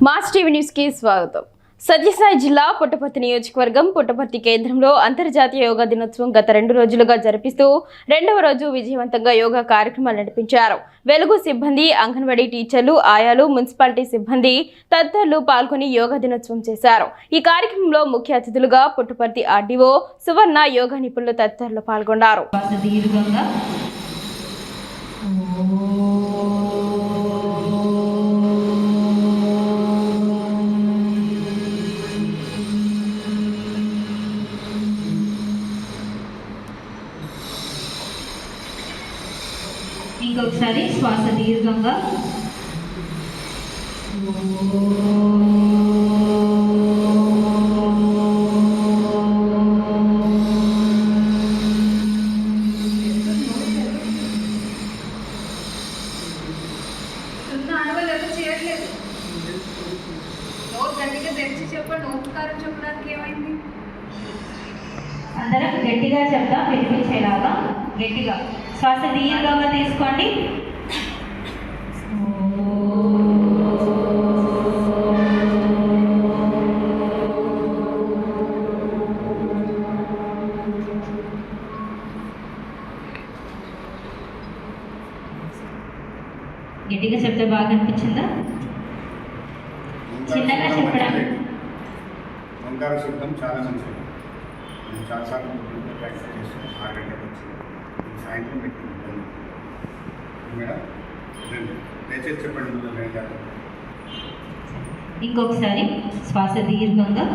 Mass TV news కి స్వాగతం. సత్యసాయి జిల్లా పుట్టపర్తి నియోజకవర్గం పుట్టపర్తి కేంద్రంలో అంతర్జాతీయ యోగా దినోత్సవం గత 2 రోజులుగా జరిపిస్తూ రెండవ రోజు విజయవంతంగా యోగా కార్యక్రమాలు నడిపించారు. వెలుగు సిబ్బంది, అంగన్వాడీ టీచర్లు, ఆయాలు, మున్సిపాలిటీ సిబ్బంది తదితరులు పాల్గొని యోగా దినోత్సవం చేశారు. ఈ కార్యక్రమంలో ముఖ్య అతిథులుగా పుట్టపర్తి ఆర్డీఓ సువర్ణ, యోగా నిపుణులు తదితరులు పాల్గొన్నారు. ఇంకొకసారి శ్వాస దీర్ఘంగా చేయట్లేదు. నోరు గట్టిగా తెరిచి చెప్పండి. ఓంకారం చెప్పడానికి ఏమైంది? అందరం గట్టిగా చెప్తాం, వినిపించేలాగా గట్టిగా శ్వాస దీర్ఘంగా తీసుకోండి. గట్టిగా చెప్తే బాగా అనిపించిందా? చిన్నగా చెప్పడం. ఓంకార శబ్దం చాలా మంచిది. నేను చాలాసార్లు ప్రాక్టీస్ చేస్తాను. 6 గంటలకు వచ్చి సాయంత్రం పెట్టుకుంటాను మేడం. దయచేసి చెప్పండి. ఇంకొకసారి శ్వాస దీర్ఘంగా